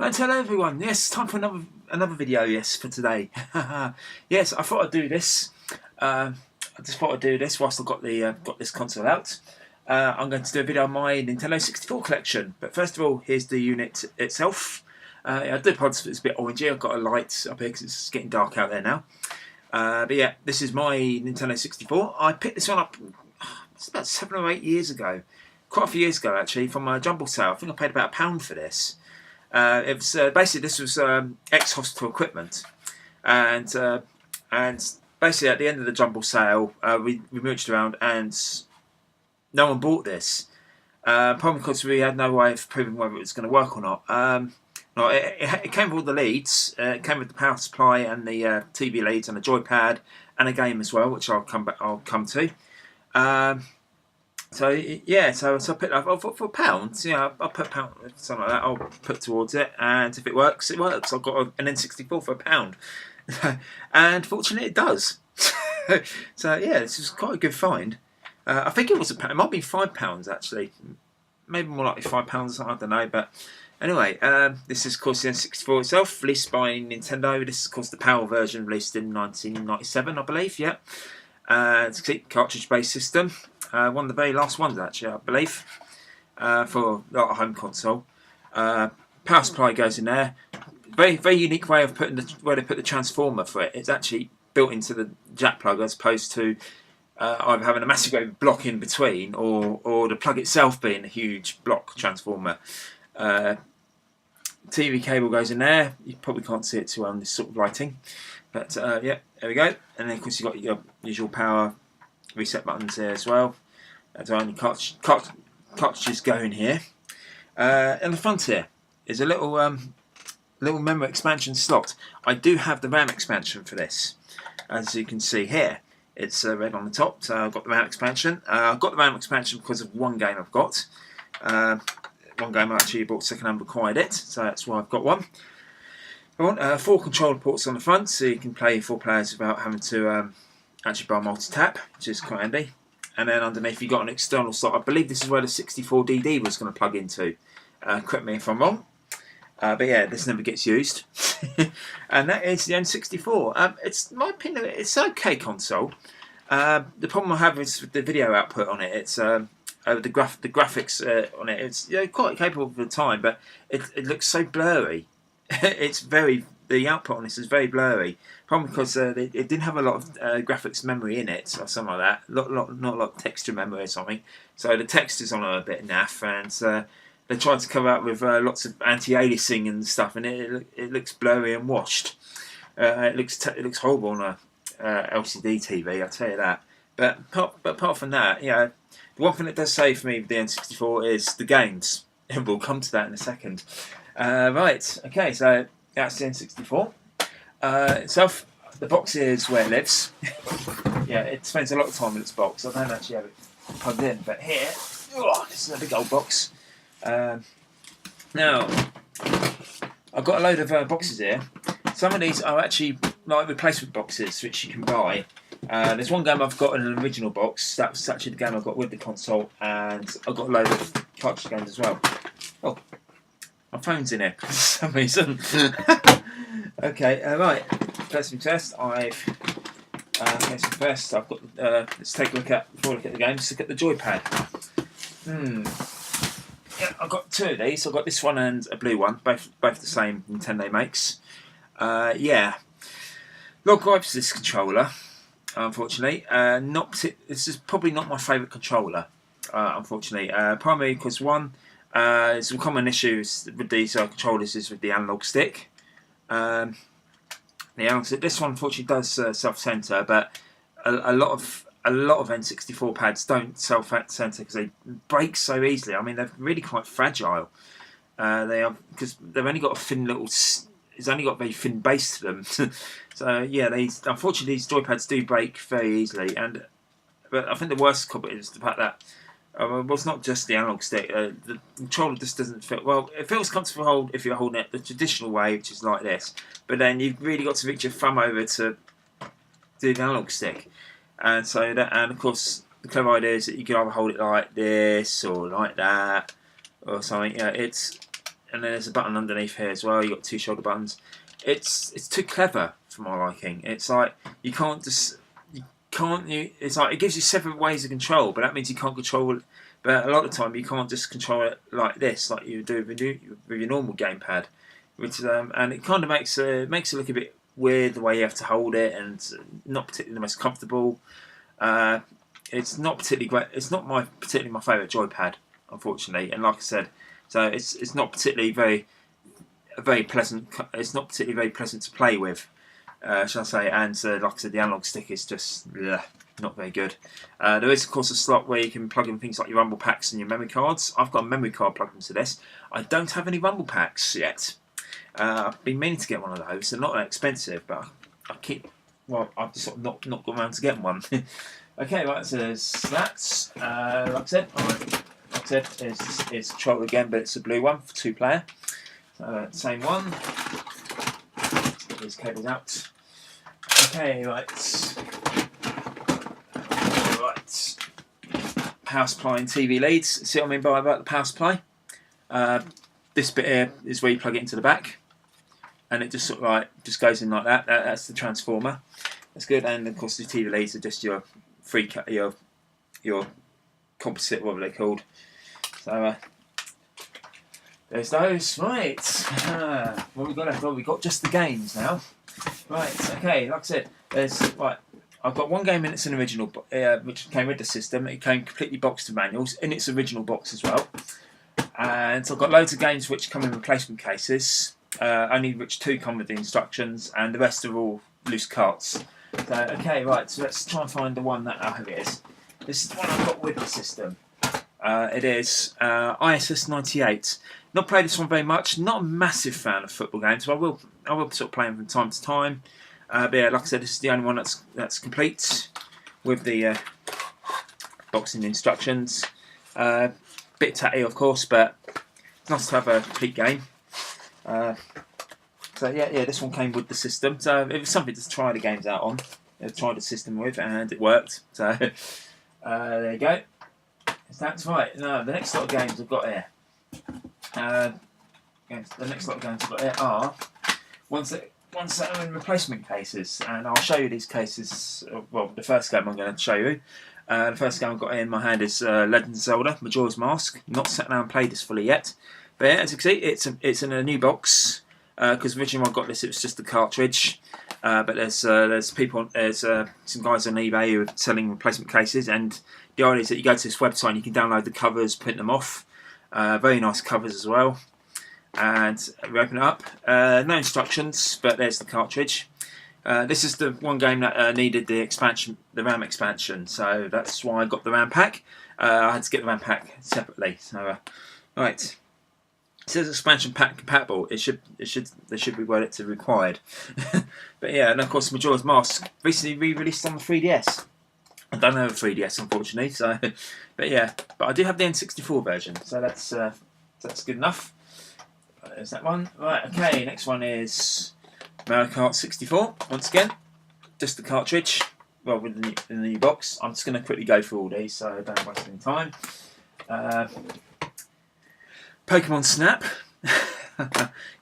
And hello everyone. Yes, time for another video. Yes, for today. Yes, I thought I'd do this. I just thought I'd do this whilst I got this console out. I'm going to do a video on my Nintendo 64 collection. But first of all, here's the unit itself. I do apologise if it's a bit orangey. I've got a light up here because it's getting dark out there now. But yeah, this is my Nintendo 64. I picked this one up. It's about 7 or 8 years ago. Quite a few years ago actually, from a jumble sale. I think I paid about £1 for this. It was basically this was ex-hospital equipment, and basically at the end of the jumble sale, we mooched around and no one bought this. Probably because we had no way of proving whether it was going to work or not. No, it came with all the leads. It came with the power supply and the TV leads and a joypad and a game as well, which I'll come to. So yeah, so I picked up for £1. Yeah, I'll put £1, something like that. I'll put towards it, and if it works, it works. I've got an N64 for £1, and fortunately, it does. So yeah, this is quite a good find. I think it was £1. It might be £5 actually, maybe more likely £5 or something. I don't know, but anyway, this is of course the N64 itself, released by Nintendo. This is of course the PAL version, released in 1997, I believe. Yeah, it's a cartridge-based system. One of the very last ones, actually, I believe, for a home console. Power supply goes in there. Very unique way of putting where they put the transformer for it. It's actually built into the jack plug as opposed to either having a massive block in between or the plug itself being a huge block transformer. TV cable goes in there. You probably can't see it too well in this sort of lighting, but yeah, there we go. And then of course you've got your usual power reset buttons there as well. That's only cartridges going here. In the front here is a little memory expansion slot. I do have the RAM expansion for this, as you can see here. It's red on the top, so I've got the RAM expansion. I've got the RAM expansion because of one game I've got. One game I actually bought second-hand, required it, so that's why I've got one. I want 4 controller ports on the front, so you can play 4 players without having to actually buy multi-tap, which is quite handy. And then underneath you've got an external slot. I believe this is where the 64DD was going to plug into. Correct me if I'm wrong. But yeah, this never gets used. And that is the N64. It's, in my opinion, it's an okay console. The problem I have is with the video output on it. It's the graphics on it. It's quite capable for the time, but it looks so blurry. The output on this is very blurry. Probably because it didn't have a lot of graphics memory in it, or something like that. Not a lot of texture memory or something. So the textures on are a bit naff, and they tried to cover up with lots of anti-aliasing and stuff, and it looks blurry and washed. It looks horrible on a LCD TV, I'll tell you that. But apart from that, the one thing that does save for me with the N64 is the games. And we'll come to that in a second. Right, okay, so that's the N64. Itself, the box is where it lives. Yeah, it spends a lot of time in its box. I don't actually have it plugged in, but here, this is a big old box. Now, I've got a load of boxes here. Some of these are actually like replacement boxes, which you can buy. There's one game I've got in an original box. That was actually the game I got with the console, and I've got a load of cartridge games as well. Oh, my phone's in here for some reason. Okay, right. First things first, I've got. Let's take a look at before we look at the game. Let's look at the joypad. Yeah, I've got 2 of these. I've got this one and a blue one, both the same Nintendo makes. Yeah, lot of gripes with this controller. Unfortunately, this is probably not my favourite controller. Unfortunately, primarily because one, it's a common issue with these controllers is with the analog stick. This one unfortunately does self-center, but a lot of N64 pads don't self-center because they break so easily. I mean, they're really quite fragile. They are, because they've only got a thin little. It's only got a very thin base to them. So yeah, unfortunately these joypads do break very easily. But I think the worst culprit is the fact that well, it's not just the analog stick. The controller just doesn't feel well. It feels comfortable to hold if you're holding it the traditional way, which is like this. But then you've really got to reach your thumb over to do the analog stick, and of course the clever idea is that you can either hold it like this or like that or something. and then there's a button underneath here as well. You got 2 shoulder buttons. It's too clever for my liking. It's like you can't just it's like it gives you several ways of control, but that means you can't control it. But a lot of the time you can't just control it like this, like you do with your normal gamepad. Which and it kind of makes it look a bit weird the way you have to hold it, and not particularly the most comfortable. It's not particularly great. It's not particularly my favourite joypad, unfortunately. And like I said, so it's not particularly very pleasant. It's not particularly very pleasant to play with, shall I say? And like I said, the analog stick is just not very good. There is of course a slot where you can plug in things like your rumble packs and your memory cards. I've got a memory card plugged into this. I don't have any rumble packs yet. I've been meaning to get one of those. They're not that expensive, but I've just sort of not got around to getting one. Okay, right, so there's that. Like I said, it's a controller again, but it's a blue one for 2-player. Same one. Get these cables out. Okay, right. Power supply and TV leads. See what I mean about the power supply? This bit here is where you plug it into the back, and it just sort of like goes in like that. That's the transformer. That's good. And of course the TV leads are just your your composite, what are they called? So there's those. Right. What we got left? Well, we got just the games now. Right. Okay. Like I said, there's right. I've got one game in its original, which came with the system. It came completely boxed of manuals in its original box as well. And so I've got loads of games which come in replacement cases. Only which 2 come with the instructions, and the rest are all loose carts. So okay, right. So let's try and find the one that I have. This is the one I've got with the system. It is ISS 98. Not played this one very much. Not a massive fan of football games, but I will sort of play them from time to time. But yeah, like I said, this is the only one that's complete with the boxing instructions. Bit tatty, of course, but it's nice to have a complete game. So yeah, this one came with the system. So it was something to try the games out on. I tried the system with, and it worked. So there you go. That's right. Now the next lot of games I've got here. The next lot of games I've got here are ones that are in replacement cases, and I'll show you these cases. Well, the first game I'm going to show you. The first game I've got in my hand is Legend of Zelda: Majora's Mask. Not sat down and played this fully yet, but yeah, as you can see, it's in a new box. Because originally when I got this, it was just the cartridge. But there's some guys on eBay who are selling replacement cases, and the idea is that you go to this website and you can download the covers, print them off. Very nice covers as well. And we open it up. No instructions, but there's the cartridge. This is the one game that needed the expansion, the RAM expansion, so that's why I got the RAM pack. I had to get the RAM pack separately. So, right. It says expansion pack compatible. They should be word it to required. But yeah, and of course Majora's Mask recently re-released on the 3DS. I don't have a 3DS unfortunately, so but yeah, but I do have the N64 version, so that's good enough. There's that one. Right, okay, next one is Mario Kart 64. Once again, just the cartridge. Well, with the new box. I'm just going to quickly go through all these, so I don't waste any time. Pokemon Snap.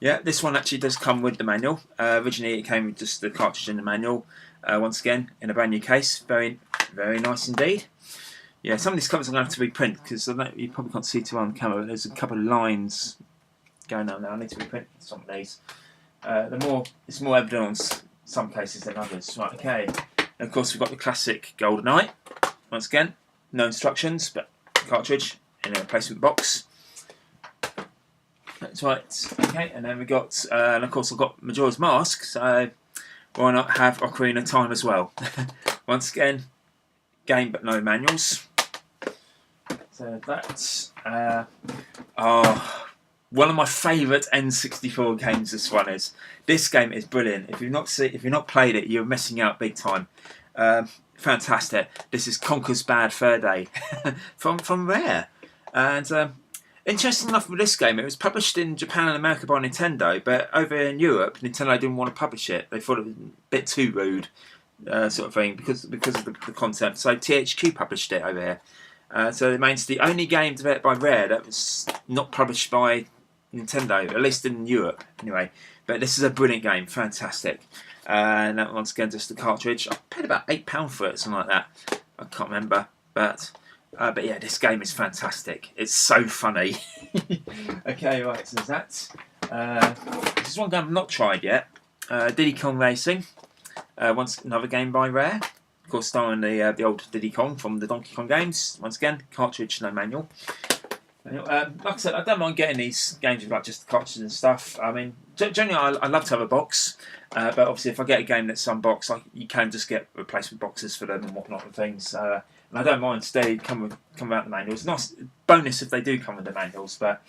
Yeah, this one actually does come with the manual. Originally it came with just the cartridge and the manual. Once again, in a brand new case. Very, very nice indeed. Yeah, some of these covers I'm going to have to reprint because you probably can't see too well on camera, but there's a couple of lines going on now. I need to reprint some of these. It's more evident on some cases than others. Right, okay. And of course we've got the classic GoldenEye. Once again, no instructions, but cartridge in a replacement box. That's right. Okay, and then we got, and of course I've got Majora's Mask, so why not have Ocarina of Time as well? Once again, game but no manuals. So that's one of my favourite N64 games. This one is. This game is brilliant. If you've not played it, you're missing out big time. Fantastic. This is Conker's Bad Fur Day from Rare, and interesting enough with this game, it was published in Japan and America by Nintendo, but over in Europe, Nintendo didn't want to publish it. They thought it was a bit too rude, sort of thing, because of the concept. So THQ published it over here. So it remains the only game developed by Rare that was not published by Nintendo, at least in Europe anyway. But this is a brilliant game, fantastic. And once again, just the cartridge. I paid about £8 for it, something like that. I can't remember, but yeah, this game is fantastic. It's so funny. Okay, right, so there's that. This is one game I've not tried yet. Diddy Kong Racing. Once another game by Rare. Of course, starring the old Diddy Kong from the Donkey Kong games. Once again, cartridge, no manual. Like I said, I don't mind getting these games with like just the cartridges and stuff. I mean, generally I love to have a box, but obviously if I get a game that's unboxed, you can just get replacement boxes for them and whatnot and things. And I don't mind they come without the manuals. Nice bonus if they do come with the manuals, but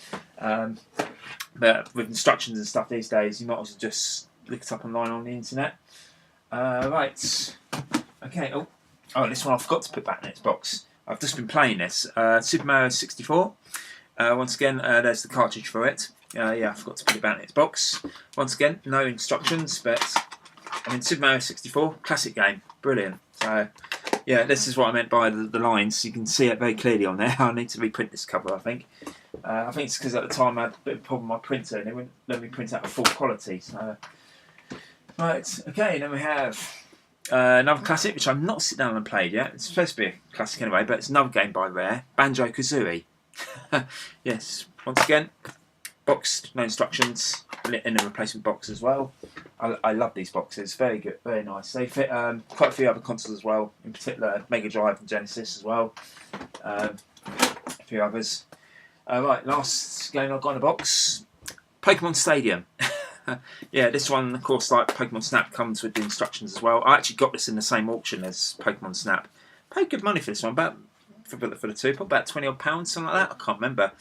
with instructions and stuff these days, you might as well just look it up online on the internet. Right, okay. Oh, this one I forgot to put back in its box. I've just been playing this. Super Mario 64. Once again, there's the cartridge for it. Yeah, I forgot to put it back in its box. Once again, no instructions, but I mean, Super Mario 64, classic game, brilliant. So, yeah, this is what I meant by the lines. You can see it very clearly on there. I need to reprint this cover, I think. I think it's because at the time I had a bit of a problem with my printer and it wouldn't let me print out the full quality. So, right, okay, then we have another classic, which I've not sit down and played yet. It's supposed to be a classic anyway, but it's another game by Rare, Banjo-Kazooie. Yes, once again, boxed, no instructions, in a replacement box as well. I love these boxes, very good, very nice. They fit quite a few other consoles as well, in particular Mega Drive and Genesis as well. A few others. Right, last game I've got in the box, Pokemon Stadium. Yeah, this one, of course, like Pokemon Snap, comes with the instructions as well. I actually got this in the same auction as Pokemon Snap. Paid good money for this one, about for the two, about £20 something like that. I can't remember.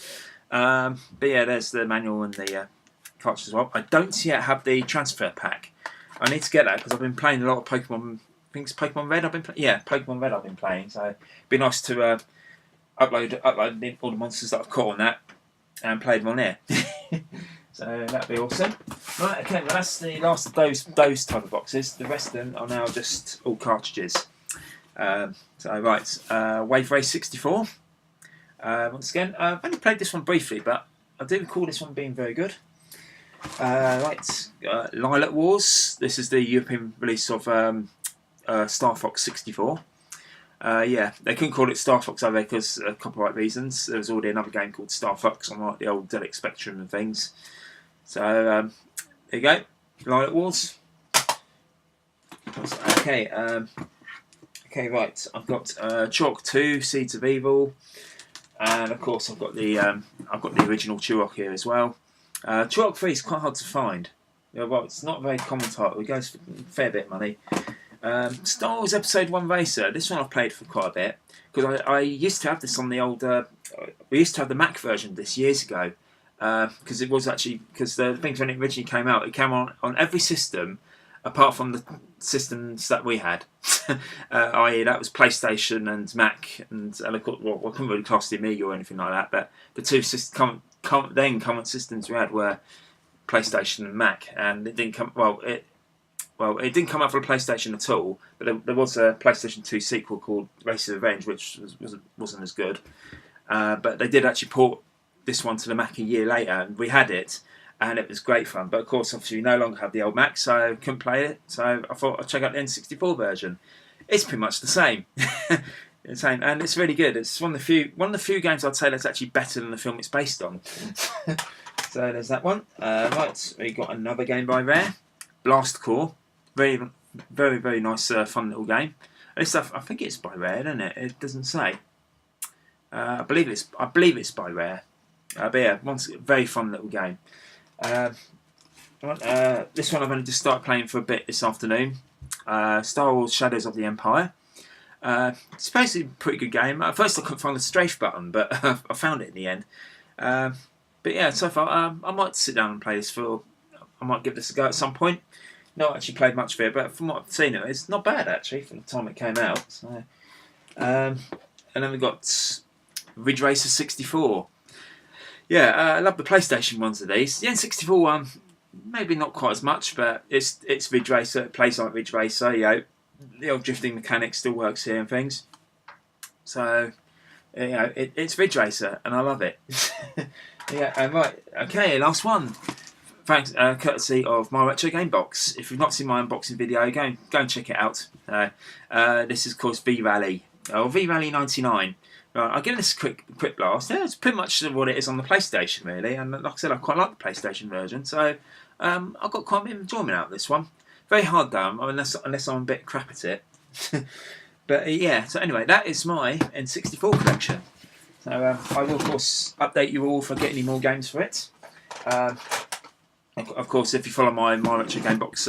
But yeah, there's the manual and the cartridge as well. I don't yet have the transfer pack. I need to get that because I've been playing a lot of Pokemon. I think it's Pokemon Red. Pokemon Red. I've been playing, so it'd be nice to upload all the monsters that I've caught on that and play them on there. So that'd be awesome. Right, okay, well that's the last of those type of boxes. The rest of them are now just all cartridges. So right, Wave Race 64. Once again, I've only played this one briefly, but I do recall this one being very good. Right, Lilac Wars. This is the European release of Star Fox 64. Yeah, they couldn't call it Star Fox over there because of copyright reasons. There was already another game called Star Fox on like the old Deluxe Spectrum and things. So there you go, Lilac Wars. Okay, okay, right. I've got Chalk 2, Seeds of Evil, and of course I've got the original Turok here as well. Turok 3 is quite hard to find. Yeah, well, it's not a very common title. It goes for a fair bit of money. Star Wars Episode 1 Racer. This one I've played for quite a bit because I used to have this on the old. We used to have the Mac version this years ago because it was actually because the things when it originally came out, it came on every system apart from the systems that we had. I.e. that was PlayStation and Mac, and I couldn't really class the Amiga or anything like that. But the two common systems we had were PlayStation and Mac, and it didn't come it didn't come out for the PlayStation at all, but there was a PlayStation 2 sequel called Race of Revenge, which wasn't as good. But they did actually port this one to the Mac a year later, and we had it, and it was great fun. But of course, obviously, we no longer have the old Mac, so I couldn't play it. So I thought I'd check out the N64 version. It's pretty much the same. And it's really good. It's one of the few games I'd say that's actually better than the film it's based on. So there's that one. Right, we got another game by Rare, Blast Core. Very, very, very nice, fun little game. This stuff, I think it's by Rare, isn't it? It doesn't say. I believe it's by Rare. But yeah, very fun little game. This one I've only just started playing for a bit this afternoon. Star Wars: Shadows of the Empire. It's basically a pretty good game. At first I couldn't find the strafe button, but I found it in the end. But yeah, so far I might sit down and play this I might give this a go at some point. Not actually played much of it, but from what I've seen, it's not bad actually from the time it came out. So, and then we've got Ridge Racer 64. Yeah, I love the PlayStation ones of these. The N64 one, maybe not quite as much, but it's Ridge Racer. It plays like Ridge Racer. You know, the old drifting mechanic still works here and things. So, you know, it's Ridge Racer, and I love it. Yeah, right. Okay, last one. Thanks, courtesy of my Retro Game Box. If you've not seen my unboxing video, go and check it out. This is called V Rally or V Rally 99. Right, I'll give this a quick blast. Yeah, it's pretty much what it is on the PlayStation, really. And like I said, I quite like the PlayStation version, so I've got quite a bit of enjoyment out of this one. Very hard though, unless I'm a bit crap at it. But yeah, so anyway, that is my N64 collection. So I will of course update you all if I get any more games for it. Of course, if you follow my Retro Game Box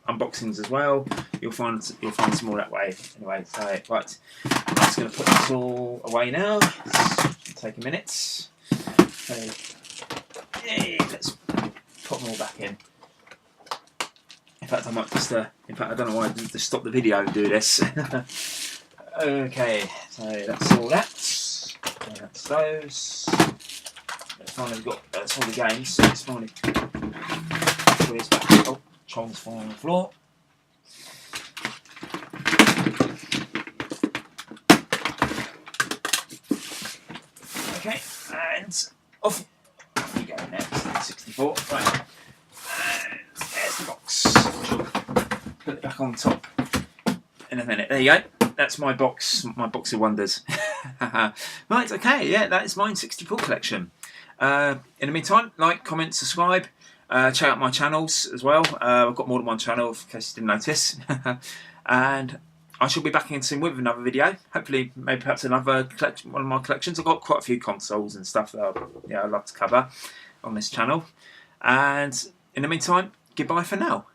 unboxings as well, you'll find some more that way. Anyway, so right, I'm just going to put this all away now. It'll take a minute. So, yeah, let's put them all back in. In fact, I might just. In fact, I don't know why I didn't just stop the video and do this. Okay, so that's all that. And that's those. That's all the games. So it's finally. Oh, Chong's falling on the floor. Okay, and off we go next. 64. Right. And there's the box. Put it back on top in a minute. There you go. That's my box of wonders. Right, okay, yeah, that is my N64 collection. In the meantime, like, comment, subscribe. Check out my channels as well. I've got more than one channel, in case you didn't notice. And I shall be back again soon with another video. Hopefully, maybe perhaps another collection, one of my collections. I've got quite a few consoles and stuff that I'd love to cover on this channel. And in the meantime, goodbye for now.